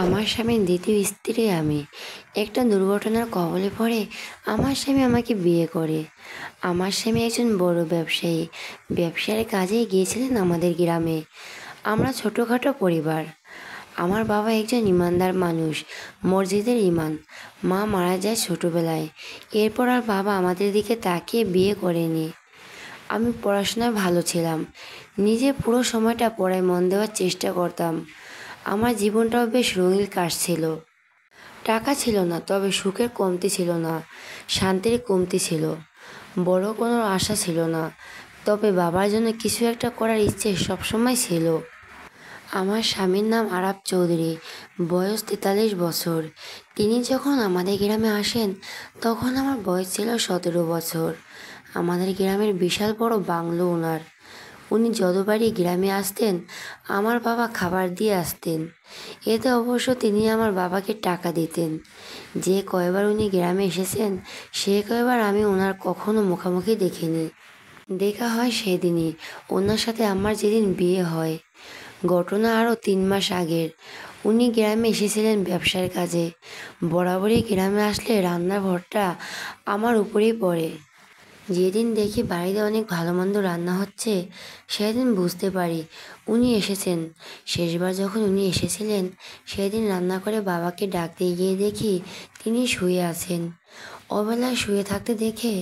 আমার স্বামীর দ্বিতীয় স্ত্রী আমি। একটা দুর্ঘটনার কবলে পড়ে আমার স্বামী আমাকে বিয়ে করে। আমার স্বামী একজন বড় ব্যবসায়ী। ব্যবসার কাজে গিয়েছিলেন আমাদের গ্রামে। আমরা ছোটোখাটো পরিবার। আমার বাবা একজন ইমানদার মানুষ, মসজিদের ইমাম। মা মারা যায় ছোটোবেলায়। এরপর আর বাবা আমাদের দিকে তাকিয়ে বিয়ে করেনি। আমি পড়াশোনায় ভালো ছিলাম। নিজে পুরো সময়টা পড়ায় মন দেওয়ার চেষ্টা করতাম। আমার জীবনটাও বেশ রঙিন কাটছিল। টাকা ছিল না, তবে সুখের কমতি ছিল না, শান্তির কমতি ছিল। বড় কোনো আশা ছিল না, তবে বাবার জন্য কিছু একটা করার ইচ্ছে সবসময় ছিল। আমার স্বামীর নাম আরাফ চৌধুরী, বয়স 43 বছর। তিনি যখন আমাদের গ্রামে আসেন তখন আমার বয়স ছিল 17 বছর। আমাদের গ্রামের বিশাল বড় বাংলো ওনার। উনি যতবারই গ্রামে আসতেন আমার বাবা খাবার দিয়ে আসতেন। এতে অবশ্য তিনি আমার বাবাকে টাকা দিতেন। যে কয়বার উনি গ্রামে এসেছেন সে কয়বার আমি ওনার কখনো মুখোমুখি দেখিনি। দেখা হয় সেদিনই, ওনার সাথে আমার যেদিন বিয়ে হয়। ঘটনা আরও 3 মাস আগের। উনি গ্রামে এসেছিলেন ব্যবসার কাজে। বরাবরই গ্রামে আসলে রান্নার ভরটা আমার উপরেই পড়ে। যেদিন দেখি বাড়িতে অনেক ভালো মন্দ রান্না হচ্ছে সেদিন বুঝতে পারি উনি এসেছেন। শেষবার যখন উনি এসেছিলেন সেদিন রান্না করে বাবাকে ডাকতে গিয়ে দেখি তিনি শুয়ে আছেন। অবেলায় শুয়ে থাকতে দেখে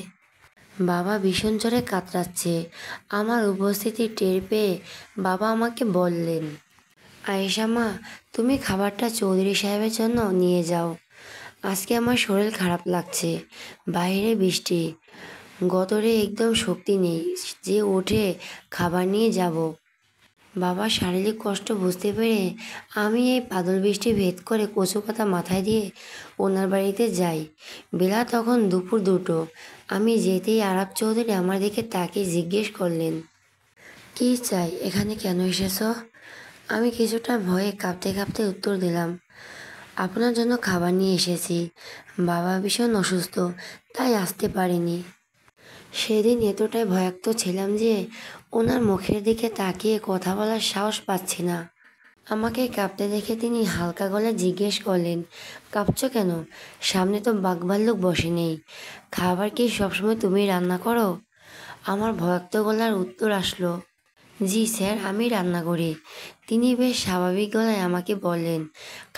বাবা ভীষণ জ্বরে কাতরাচ্ছে। আমার উপস্থিতি টের পেয়ে বাবা আমাকে বললেন, আয়েশা মা, তুমি খাবারটা চৌধুরী সাহেবের জন্য নিয়ে যাও। আজকে আমার শরীর খারাপ লাগছে। বাইরে বৃষ্টি। গতরে একদম শক্তি নেই যে উঠে খাবার নিয়ে যাব। বাবার শারীরিক কষ্ট বুঝতে পেরে আমি এই বাদল বৃষ্টি ভেদ করে কচু পাতা মাথায় দিয়ে ওনার বাড়িতে যাই। বেলা তখন দুপুর 2টো। আমি যেতেই আরাফ চৌধুরী আমার দিকে তাকিয়ে জিজ্ঞেস করলেন, কী চাই, এখানে কেন এসেছ? আমি কিছুটা ভয়ে কাঁপতে কাঁপতে উত্তর দিলাম, আপনার জন্য খাবার নিয়ে এসেছি। বাবা ভীষণ অসুস্থ, তাই আসতে পারিনি। সেদিন এতটাই ভয়াক্ত ছিলাম যে ওনার মুখের দিকে তাকিয়ে কথা বলার সাহস পাচ্ছি না। আমাকে কাঁপতে দেখে তিনি হালকা গলায় জিজ্ঞেস করলেন, কাঁপছো কেন? সামনে তো বাঘভাল্লুক বসে নেই। খাবার কি সবসময় তুমি রান্না করো? আমার ভয়াক্ত গলার উত্তর আসলো, জি স্যার, আমি রান্না করি। তিনি বেশ স্বাভাবিক গলায় আমাকে বললেন,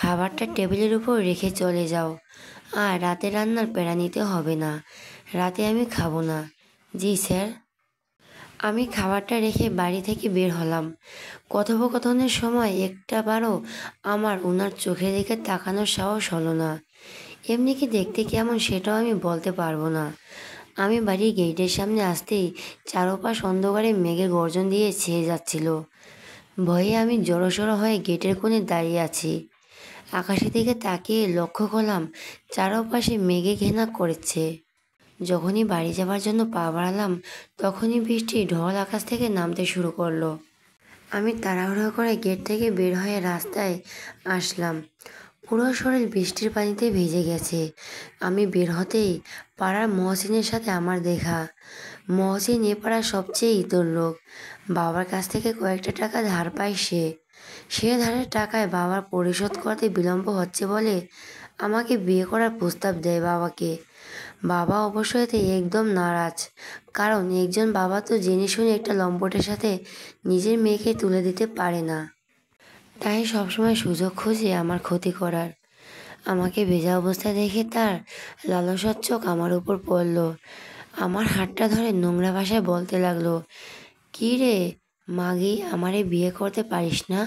খাবারটা টেবিলের উপর রেখে চলে যাও। আর রাতে রান্নার প্যারা নিতে হবে না। রাতে আমি খাবো না। জি স্যার। আমি খাবারটা রেখে বাড়ি থেকে বের হলাম। কথোপকথনের সময় একটাবারও আমার ওনার চোখের দিকে তাকানোর সাহস হলো না। এমনি কি দেখতে কেমন সেটাও আমি বলতে পারবো না। আমি বাড়ির গেটের সামনে আসতেই চারপাশ অন্ধকারে মেঘের গর্জন দিয়ে ছেয়ে যাচ্ছিল। ভয়ে আমি জড়সড় হয়ে গেটের কোণে দাঁড়িয়ে আছি। আকাশের দিকে তাকিয়ে লক্ষ্য করলাম চারপাশে মেঘে ঘেনা করেছে। যখনই বাড়ি যাবার জন্য পা বাড়ালাম তখনই বৃষ্টি ঢল আকাশ থেকে নামতে শুরু করলো। আমি তাড়াহুড়ো করে গেট থেকে বের হয়ে রাস্তায় আসলাম। পুরো শরীর বৃষ্টির পানিতে ভিজে গেছে। আমি বের হতেই পাড়ার মহসিনের সাথে আমার দেখা। মহসিন এ পাড়ার সবচেয়ে ইতর লোক। বাবার কাছ থেকে কয়েকটা টাকা ধার পায় সে। সে ধারের টাকায় বাবার পরিশোধ করতে বিলম্ব হচ্ছে বলে আমাকে বিয়ে করার প্রস্তাব দেয় বাবাকে। বাবা অবশ্য এতে একদম নারাজ, কারণ একজন বাবা তো জেনে শুনে একটা লম্পটের সাথে নিজের মেয়েকে তুলে দিতে পারে না। তাই সবসময় সুযোগ খুঁজে আমার ক্ষতি করার। আমাকে ভেজা অবস্থায় দেখে তার লালসার চোখ আমার উপর পড়ল। আমার হাতটা ধরে নোংরা ভাষায় বলতে লাগলো, কী রে মাগি, আমারে বিয়ে করতে পারিস না?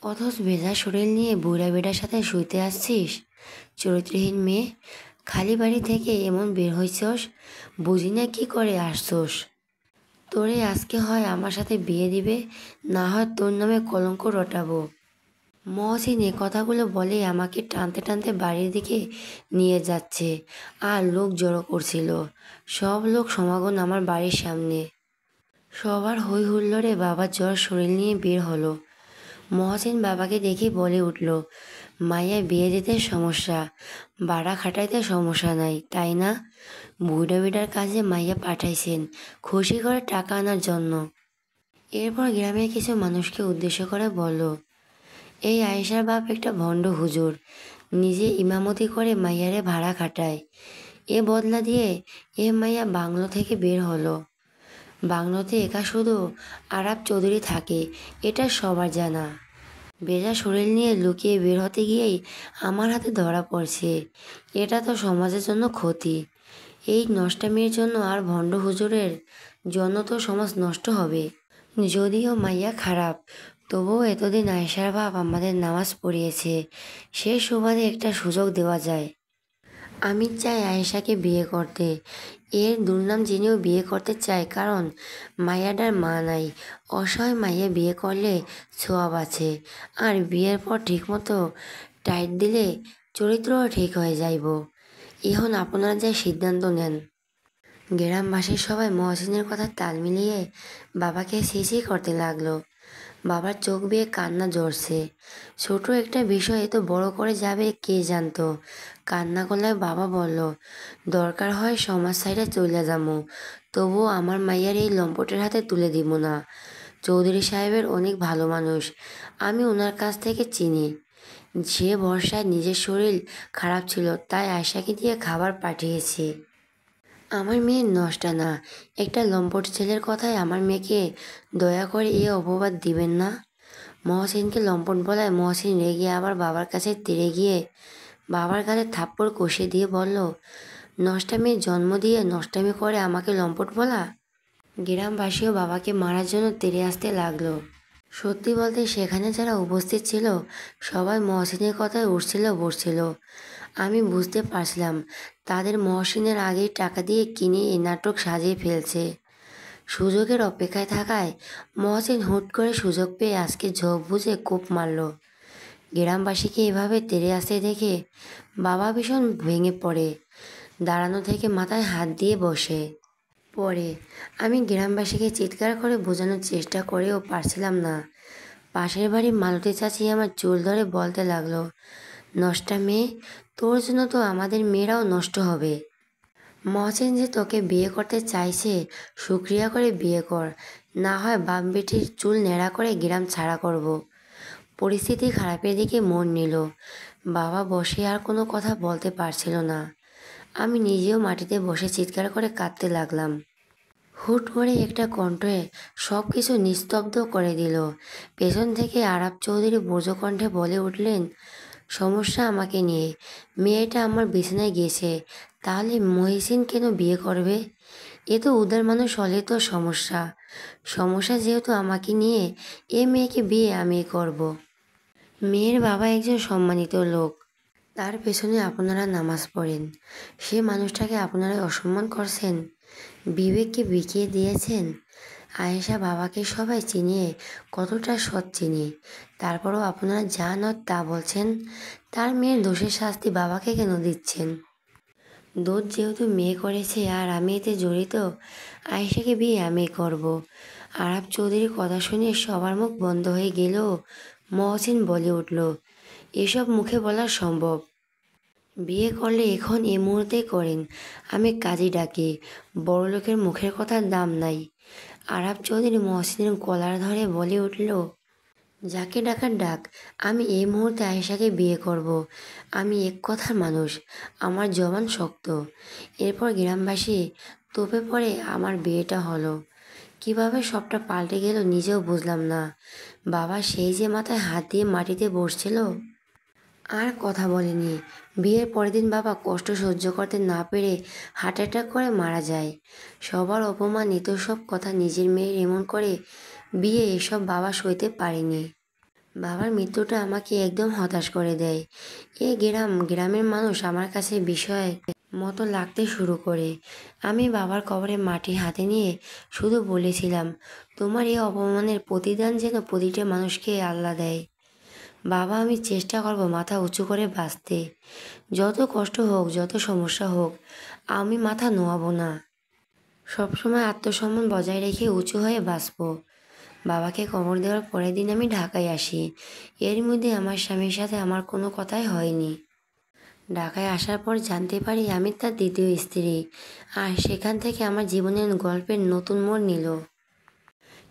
অথচ ভেজা শরীর নিয়ে বুড়া বেটার সাথে শুইতে আসছিস? চরিত্রহীন মেয়ে, খালি বাড়ি থেকে এমন বের হইছস, বুঝি না কি করে আসছোস। তোরে আজকে হয় আমার সাথে বিয়ে দিবে, না হয় তোর নামে কলঙ্ক রটাবো। মহসিন এ কথাগুলো বলে আমাকে টানতে টানতে বাড়ির দিকে নিয়ে যাচ্ছে। আর লোক জড়ো করছিল। সব লোক সমাগম আমার বাড়ির সামনে। সবার হই হুল্লোড়ে বাবার জ্বর শরীর নিয়ে বের হলো। মহসিন বাবাকে দেখে বলে উঠল, মাইয়া বিয়ে দিতে সমস্যা, ভাড়া খাটাইতে সমস্যা নাই, তাই না? বুড়া বেটার কাজে মাইয়া পাঠাইছেন খুশি করে টাকা আনার জন্য। এরপর গ্রামের কিছু মানুষকে উদ্দেশ্য করে বলল, এই আয়েশার বাপ একটা ভণ্ড হুজুর, নিজে ইমামতি করে মাইয়ারে ভাড়া খাটায়। এ বদলা দিয়ে এ মাইয়া বাংলো থেকে বের হলো। বাংলোতে একা শুধু আরাব চৌধুরী থাকে, এটা সবার জানা। বেজা শরীর নিয়ে লুকিয়ে বের হতে গিয়েই আমার হাতে ধরা পড়ছে। এটা তো সমাজের জন্য ক্ষতি। এই নষ্টামির জন্য আর ভণ্ড হুজুরের জন্য তো সমাজ নষ্ট হবে। যদিও মাইয়া খারাপ, তবুও এতদিন আয়েশার বাপ আমাদের নামাজ পড়িয়েছে, সে সুবাদে একটা সুযোগ দেওয়া যায়। আমি চাই আয়েশাকে বিয়ে করতে। এর দুর্নাম জেনেও বিয়ে করতে চাই, কারণ মাইয়াটার মা নাই। অসহায় মাইয়া বিয়ে করলে ছোঁয়াব আছে, আর বিয়ের পর ঠিকমতো টাইট দিলে চরিত্রও ঠিক হয়ে যাইব। এখন আপনারা যা সিদ্ধান্ত নেন। গ্রামবাসীর সবাই মহসিনের কথা তাল মিলিয়ে বাবাকে ছি করতে লাগলো। বাবার চোখ বেয়ে কান্না ঝরছে। ছোট একটা বিষয় এত বড় করে যাবে কে জানতো। কান্না গলায় বাবা বলল, দরকার হয় সমাজ সাইডে চলে যাবো, তবুও আমার মাইয়ার এই লম্পটের হাতে তুলে দিব না। চৌধুরী সাহেবের অনেক ভালো মানুষ, আমি ওনার কাছ থেকে চিনি। যে ভরসায় নিজের শরীর খারাপ ছিল, তাই আয়শাকে দিয়ে খাবার পাঠিয়েছি। আমার মেয়ে নষ্টা না, একটা লম্পট ছেলের কথায় আমার মেয়েকে দয়া করে এ অপবাদ দিবেন না। মহসিনকে লম্পট বলায় মহসিন রেগে আবার বাবার কাছে তেড়ে গিয়ে বাবার গালে থাপ্পড় কষে দিয়ে বলল, নষ্টামির জন্ম দিয়ে নষ্টামি করে আমাকে লম্পট বলা। গ্রামবাসীও বাবাকে মারার জন্য তেড়ে আসতে লাগলো। সত্যি বলতে সেখানে যারা উপস্থিত ছিল সবাই মহসিনের কথায় উঠছিল বসছিল। আমি বুঝতে পারছিলাম তাদের মহসিনের আগেই টাকা দিয়ে কিনে এই নাটক সাজিয়ে ফেলছে। সুযোগের অপেক্ষায় থাকায় মহসিন হুট করে সুযোগ পেয়ে আজকে ঝোঁক বুঝে কোপ মারল। গ্রামবাসীকে এভাবে তেড়ে আসতে দেখে বাবা ভীষণ ভেঙে পড়ে, দাঁড়ানো থেকে মাথায় হাত দিয়ে বসে পড়ে। আমি গ্রামবাসীকে চিৎকার করে বোঝানোর চেষ্টা করেও পারছিলাম না। পাশের বাড়ির মালতী চাচি আমার চুল ধরে বলতে লাগলো, নষ্টা মেয়ে, তোর জন্য তো আমাদের মেয়েরাও নষ্ট হবে। মহসিন যে তোকে বিয়ে করতে চাইছে, শুক্রিয়া করে বিয়ে কর, না হয় বাপ বেটির চুল ন্যাড়া করে গ্রাম ছাড়া করব। পরিস্থিতি খারাপের দিকে মন নিল। বাবা বসে আর কোনো কথা বলতে পারছিল না। আমি নিজেও মাটিতে বসে চিৎকার করে কাঁদতে লাগলাম। হুট করে একটা কণ্ঠে সব কিছু নিস্তব্ধ করে দিল। পেছন থেকে আরাব চৌধুরী ব্রজকণ্ঠে বলে উঠলেন, সমস্যা আমাকে নিয়ে। মেয়েটা আমার বিছানায় গেছে, তাহলে মহিসিন কেন বিয়ে করবে? এ তো উদার মানুষ হলে তো সমস্যা। সমস্যা যেহেতু আমাকে নিয়ে, এ মেয়েকে বিয়ে আমি করব। মেয়ের বাবা একজন সম্মানিত লোক, তার পেছনে আপনারা নামাজ পড়েন। সে মানুষটাকে আপনারা অসম্মান করছেন, বিবেককে বিকিয়ে দিয়েছেন। আয়েশা বাবাকে সবাই চিনিয়ে কতটা সৎ চিনি, তারপরও আপনারা যা নয় তা বলছেন। তার মেয়ের দোষের শাস্তি বাবাকে কেন দিচ্ছেন? দোষ যেহেতু মেয়ে করেছে আর আমি এতে জড়িত, আয়েশাকে বিয়ে আমি করব। আরাব চৌধুরীর কথা শুনে সবার মুখ বন্ধ হয়ে গেলেও মহসিন বলে উঠল, এসব মুখে বলা সম্ভব? বিয়ে করলে এখন এ মুহূর্তে করেন, আমি কাজী ডাকি। বড়লোকের মুখের কথার দাম নাই। আরাব চৌধুরী মহসিনের গলার ধরে বলে উঠল, যাকে ডাকার ডাক, আমি এই মুহূর্তে আয়েশাকে বিয়ে করব। আমি এক কথার মানুষ, আমার জবান শক্ত। এরপর গ্রামবাসী তোপে পড়ে আমার বিয়েটা হলো। কিভাবে সবটা পাল্টে গেল নিজেও বুঝলাম না। বাবা সেই যে মাথায় হাত দিয়ে মাটিতে বসছিল, আর কথা বলেনি। বিয়ের পরের দিন বাবা কষ্ট সহ্য করতে না পেরে হার্ট অ্যাটাক করে মারা যায়। সবার অপমান, এত সব কথা নিজের মেয়ের এমন করে বিয়ে, এসব বাবা সইতে পারেনি। বাবার মৃত্যুটা আমাকে একদম হতাশ করে দেয়। গ্রামের মানুষ আমার কাছে বিষয় মতো লাগতে শুরু করে। আমি বাবার কবরে মাটি হাতে নিয়ে শুধু বলেছিলাম, তোমার এই অপমানের প্রতিদান যেন প্রতিটা মানুষকে আল্লাহ দেয়। বাবা, আমি চেষ্টা করব মাথা উঁচু করে বাঁচতে। যত কষ্ট হোক, যত সমস্যা হোক, আমি মাথা নোয়াবো না। সবসময় আত্মসম্মান বজায় রেখে উঁচু হয়ে বাঁচব। বাবাকে কবর দেওয়ার পরের দিন আমি ঢাকায় আসি। এর মধ্যে আমার স্বামীর সাথে আমার কোনো কথাই হয়নি। ঢাকায় আসার পর জানতে পারি আমি তার দ্বিতীয় স্ত্রী, আর সেখান থেকে আমার জীবনের গল্পের নতুন মোড় নিল।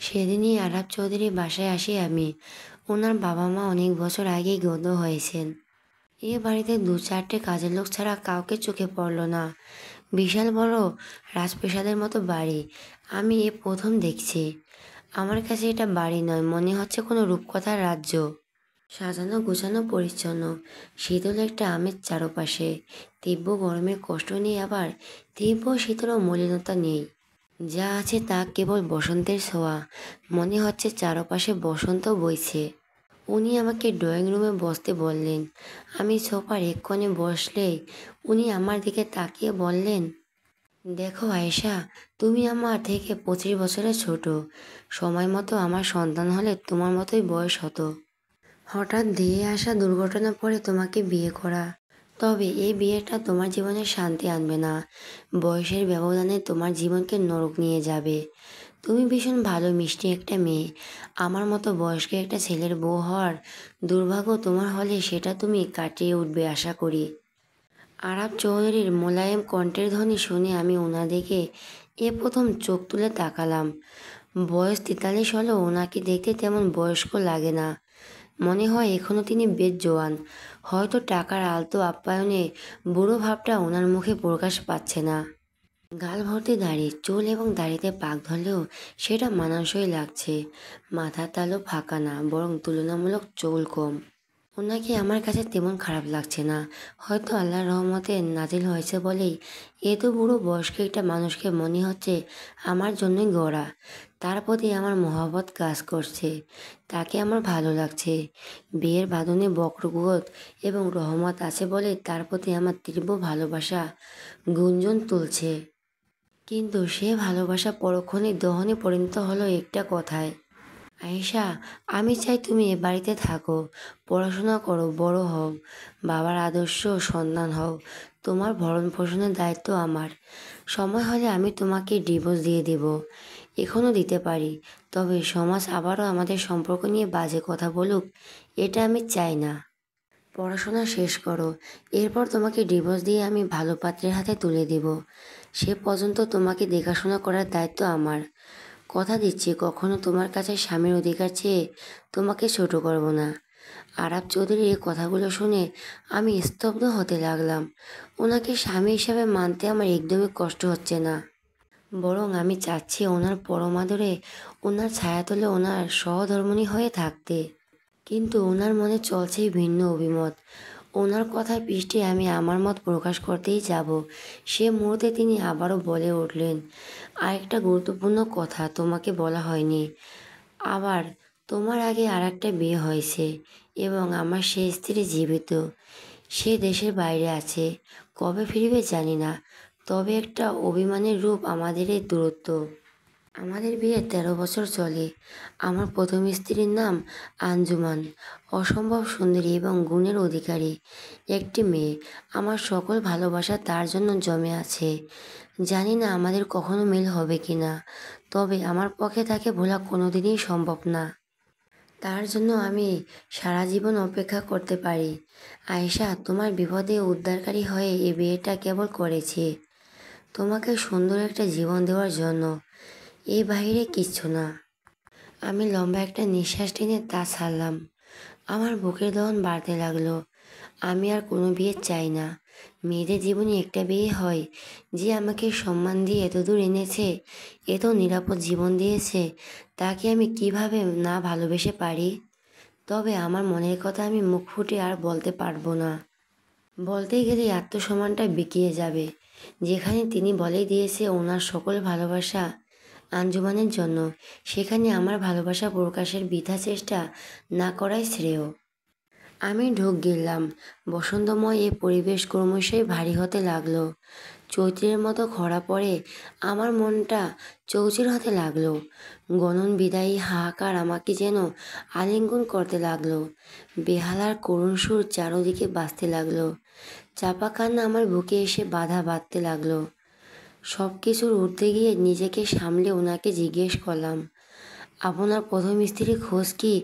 সেদিনই আরাব চৌধুরীর বাসায় আসি আমি। ওনার বাবা মা অনেক বছর আগেই গত হয়েছেন। এ বাড়িতে 2-4টে কাজের লোক ছাড়া কাউকে চোখে পড়ল না। বিশাল বড় রাজপ্রাসাদের মতো বাড়ি আমি এ প্রথম দেখছি। আমার কাছে এটা বাড়ি নয়, মনে হচ্ছে কোনো রূপকথার রাজ্য। সাজানো গোছানো পরিচ্ছন্ন, শীতল একটা আমেজ চারপাশে। তীব্র গরমের কষ্ট নেই, আবার তীব্র শীতল মলিনতা নেই। যা আছে তা কেবল বসন্তের ছোঁয়া। মনে হচ্ছে চারপাশে বসন্ত বইছে। উনি আমাকে ড্রয়িং রুমে বসতে বললেন। আমি সোফার এক কোণে বসলে উনি আমার দিকে তাকিয়ে বললেন, দেখো আয়েশা, তুমি আমার থেকে 25 বছরের ছোট। সময় মতো আমার সন্তান হলে তোমার মতোই বয়স হতো। হঠাৎ ধেয়ে আসা দুর্ঘটনা পরে তোমাকে বিয়ে করা। তবে এই বিয়েটা তোমার জীবনে শান্তি আনবে না। বয়সের ব্যবধানে তোমার জীবনকে নরক নিয়ে যাবে। তুমি ভীষণ ভালো মিষ্টি একটা মেয়ে। আমার মতো বয়স্ক একটা ছেলের বউ হওয়ার দুর্ভাগ্য তোমার হলে সেটা তুমি কাটিয়ে উঠবে আশা করি। আরাফ চৌধুরীর মোলায়েম কণ্ঠের ধ্বনি শুনে আমি ওনাদিকে এ প্রথম চোখ তুলে তাকালাম। বয়স 43 হলেও ওনাকে দেখতে তেমন বয়স্ক লাগে না। মনে হয় এখনও তিনি বেশ জোয়ান। হয়তো টাকার আলতো আপ্যায়নে বুড়ো ভাবটা ওনার মুখে প্রকাশ পাচ্ছে না। গাল ভর্তি দাড়ি, চুল এবং দাড়িতে পাক ধরলেও সেটা মানানসই লাগছে। মাথার তালু ফাঁকা না, বরং তুলনামূলক চুল কম। ওনাকে আমার কাছে তেমন খারাপ লাগছে না। হয়তো আল্লাহর রহমতে নাজিল হয়েছে বলেই এত বুড়ো বয়স্ক একটা মানুষকে মনে হচ্ছে আমার জন্যই গড়া। তার প্রতি আমার মহব্বত কাজ করছে। তাকে আমার ভালো লাগছে। বিয়ের বাঁধনে বকরগোত এবং রহমত আছে বলে তার প্রতি আমার তীব্র ভালোবাসা গুঞ্জন তুলছে। কিন্তু সে ভালোবাসা পরক্ষণে দহনে পরিণত হলো একটা কথায়। আয়েশা, আমি চাই তুমি এ বাড়িতে থাকো, পড়াশোনা করো, বড় হও, বাবার আদর্শ সন্তান হও। তোমার ভরণ পোষণের দায়িত্ব আমার। সময় হলে আমি তোমাকে ডিভোর্স দিয়ে দেব। এখনও দিতে পারি। তবে সমাজ আবারও আমাদের সম্পর্ক নিয়ে বাজে কথা বলুক, এটা আমি চাই না। পড়াশোনা শেষ করো, এরপর তোমাকে ডিভোর্স দিয়ে আমি ভালো পাত্রের হাতে তুলে দেব। সে পর্যন্ত তোমাকে দেখাশোনা করার দায়িত্ব আমার। কথা দিচ্ছি কখনো তোমার কাছে স্বামীর অধিকার চেয়ে তোমাকে ছোট করব না। আরাফ চৌধুরীর এই কথাগুলো শুনে আমি স্তব্ধ হতে লাগলাম। ওনাকে স্বামী হিসাবে মানতে আমার একদমই কষ্ট হচ্ছে না। বরং আমি চাচ্ছি ওনার পরমাদরে, ওনার ছায়াতলে ওনার সহধর্মিণী হয়ে থাকতে। কিন্তু ওনার মনে চলছে ভিন্ন অভিমত। ওনার কথার পৃষ্ঠে আমি আমার মত প্রকাশ করতেই যাব, সে মুহূর্তে তিনি আবারও বলে উঠলেন, আরেকটা গুরুত্বপূর্ণ কথা তোমাকে বলা হয়নি। আবার তোমার আগে আরেকটা বিয়ে হয়েছে এবং আমার সে স্ত্রী জীবিত। সে দেশের বাইরে আছে, কবে ফিরবে জানি না। তবে একটা অভিমানের রূপ আমাদের এই দূরত্ব। আমাদের বিয়ে 13 বছর চলে। আমার প্রথম স্ত্রীর নাম আঞ্জুমান। অসম্ভব সুন্দরী এবং গুণের অধিকারী একটি মেয়ে। আমার সকল ভালোবাসা তার জন্য জমে আছে। জানি না আমাদের কখনো মিল হবে কি না, তবে আমার পক্ষে তাকে ভোলা কোনোদিনই সম্ভব না। তার জন্য আমি সারা জীবন অপেক্ষা করতে পারি। আয়েশা, তোমার বিপদে উদ্ধারকারী হয়ে এই বিয়েটা কেবল করেছি তোমাকে সুন্দর একটা জীবন দেওয়ার জন্য। এই বাহিরে কিচ্ছু না। আমি লম্বা একটা নিঃশ্বাস টেনে তা ছাড়লাম। আমার বুকের দহন বাড়তে লাগলো। আমি আর কোনো বিয়ে চাই না। মেয়েদের জীবনে একটা বিয়ে হয়, যে আমাকে সম্মান দিয়ে এতদূর এনেছে, এত নিরাপদ জীবন দিয়েছে, তাকে আমি কিভাবে না ভালোবেসে পারি? তবে আমার মনের কথা আমি মুখ ফুটে আর বলতে পারবো না। বলতে গেলে আত্মসম্মানটা বিকিয়ে যাবে। যেখানে তিনি বলে দিয়েছে ওনার সকল ভালোবাসা আঞ্জুমানের জন্য, সেখানে আমার ভালোবাসা প্রকাশের বৃথা চেষ্টা না করাই শ্রেয়। আমি ঢোক গিললাম। বসন্তময় এ পরিবেশ ক্রমশই ভারী হতে লাগলো। চৈত্রের মতো খরা পড়ে আমার মনটা চৌচির হতে লাগলো। গণন বিদায়ী হাহাকার আমাকে যেন আলিঙ্গন করতে লাগলো। বেহালার করুণ সুর চারদিকে বাজতে লাগলো। চাপা কান্না আমার বুকে এসে বাধা বাঁধতে লাগলো। সব কিছুর ঊর্ধ্বে গিয়ে নিজেকে সামলে ওনাকে জিজ্ঞেস করলাম, আপনার প্রথম স্ত্রীর খোঁজ কি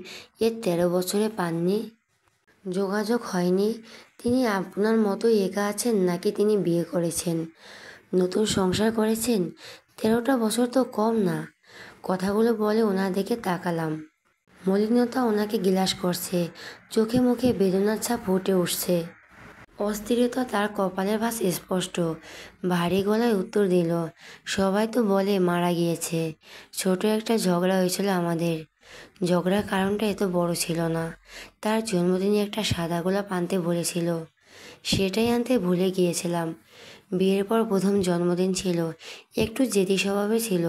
এর 13 বছরে পাননি? যোগাযোগ হয়নি? তিনি আপনার মতোই একা আছেন নাকি তিনি বিয়ে করেছেন, নতুন সংসার করেছেন? 13টা বছর তো কম না। কথাগুলো বলে ওনার দিকে তাকালাম। মলিনতা ওনাকে গ্রাস করছে, চোখে মুখে বেদনার ছাপ ফুটে উঠছে। অস্থিরতা তার কপালের ভাঁজ স্পষ্ট। ভারী গলায় উত্তর দিল, সবাই তো বলে মারা গিয়েছে। ছোট একটা ঝগড়া হয়েছিল আমাদের। ঝগড়ার কারণটা এত বড় ছিল না। তার জন্মদিনে একটা সাদা গোলাপ আনতে বলেছিল, সেটাই আনতে ভুলে গিয়েছিলাম। বিয়ের পর প্রথম জন্মদিন ছিল, একটু জেদি স্বভাবে ছিল।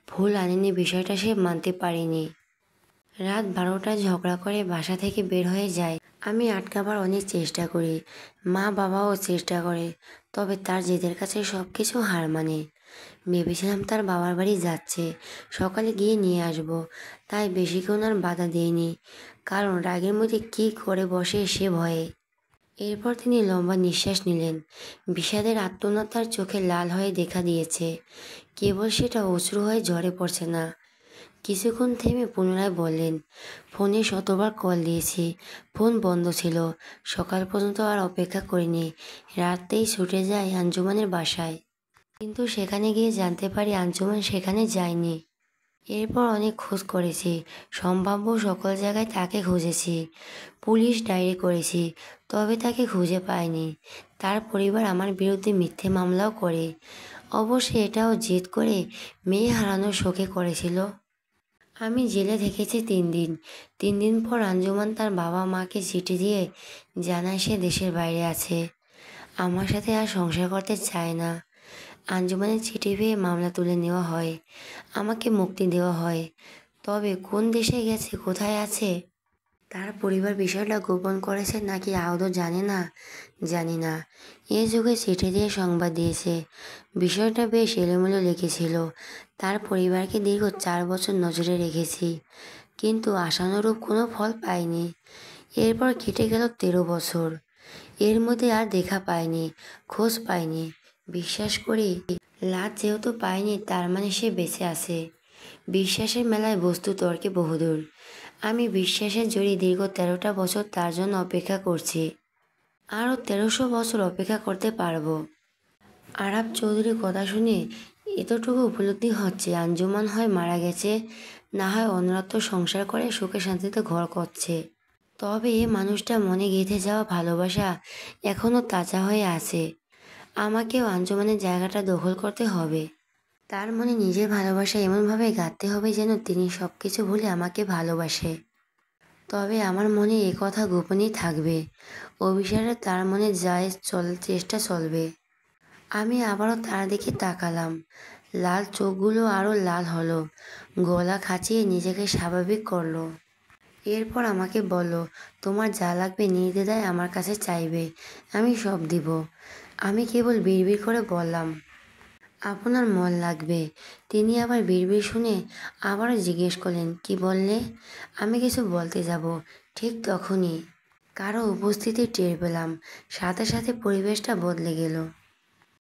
ফুল আনেনি বিষয়টা সে মানতে পারেনি। রাত 12টায় ঝগড়া করে বাসা থেকে বের হয়ে যায়। আমি আটকাবার অনেক চেষ্টা করি, মা বাবাও চেষ্টা করে, তবে তার জেদের কাছে সব কিছু হার মানে। ভেবেছিলাম তার বাবার বাড়ি যাচ্ছে, সকালে গিয়ে নিয়ে আসব, তাই বেশিক্ষণ আর বাধা দিইনি, কারণ রাগের মধ্যে কী করে বসে সে ভয়ে। এরপর তিনি লম্বা নিঃশ্বাস নিলেন। বিষাদের আত্মনাদ তার চোখে লাল হয়ে দেখা দিয়েছে, কেবল সেটা অশ্রু হয়ে ঝরে পড়ছে না। কিছুক্ষণ থেমে পুনরায় বললেন, ফোনে শতবার কল দিয়েছি, ফোন বন্ধ ছিল। সকাল পর্যন্ত আর অপেক্ষা করিনি, রাতেই ছুটে যাই আঞ্জুমানের বাসায়। কিন্তু সেখানে গিয়ে জানতে পারি আঞ্জুমান সেখানে যায়নি। এরপর অনেক খোঁজ করেছি, সম্ভাব্য সকল জায়গায় তাকে খুঁজেছি, পুলিশ ডায়েরি করেছি, তবে তাকে খুঁজে পাইনি। তার পরিবার আমার বিরুদ্ধে মিথ্যে মামলাও করে। অবশ্য এটাও জেদ করে মেয়ে হারানোর শোকে করেছিল। আমি জেলে থেকেছি 3 দিন। 3 দিন পর আঞ্জুমান তার বাবা মাকে চিঠি দিয়ে জানায় সে দেশের বাইরে আছে, আমার সাথে আর সংসার করতে চায় না। আঞ্জুমানের চিঠি পেয়ে মামলা তুলে নেওয়া হয়, আমাকে মুক্তি দেওয়া হয়। তবে কোন দেশে গেছে, কোথায় আছে, তার পরিবার বিষয়টা গোপন করেছে নাকি আদৌ জানে না, জানি না। এ যুগে চিঠি দিয়ে সংবাদ দিয়েছে, বিষয়টা বেশ এলোমেলো লিখেছিল। তার পরিবারকে দীর্ঘ 4 বছর নজরে রেখেছি, কিন্তু আশানুরূপ কোনো ফল পাইনি। এরপর কেটে গেল 13 বছর। এর মধ্যে আর দেখা পাইনি, খোঁজ পাইনি। বিশ্বাস করি, লাশ যেহেতু পাইনি তার মানে সে বেঁচে আছে। বিশ্বাসের মেলায় বস্তু তর্কে বহুদূর। আমি বিশ্বাসের জড়ি দীর্ঘ 13টা বছর তার জন্য অপেক্ষা করছি। আরও 1300 বছর অপেক্ষা করতে পারবো। আরাব চৌধুরীর কথা শুনে এতটুকু উপলব্ধি হচ্ছে, আঞ্জুমান হয় মারা গেছে, না হয় অন্যত্র সংসার করে সুখে শান্তিতে ঘর করছে। তবে এ মানুষটা মনে গেঁথে যাওয়া ভালোবাসা এখনও তাজা হয়ে আছে। আমাকেও আঞ্জুমানের জায়গাটা দখল করতে হবে। তার মনে নিজের ভালোবাসা এমনভাবে গাঁথতে হবে যেন তিনি সব কিছু ভুলে আমাকে ভালোবাসে। তবে আমার মনে এ কথা গোপনই থাকবে, অভিসারে তার মনে যায় চেষ্টা চলবে। আমি আবারও তার দিকে তাকালাম। লাল চোখগুলো আরও লাল হলো, গলা খাঁচিয়ে নিজেকে স্বাভাবিক করলো। এরপর আমাকে বলল, তোমার যা লাগবে নির্দ্বিধায় আমার কাছে চাইবে, আমি সব দিব। আমি কেবল বিড়বিড় করে বললাম, আপনার মন লাগবে। তিনি আবার বিড়বিড় শুনে আবারও জিজ্ঞেস করলেন, কি বললে? আমি কিছু বলতে যাব, ঠিক তখনই কারো উপস্থিতি টের পেলাম, সাথে সাথে পরিবেশটা বদলে গেল।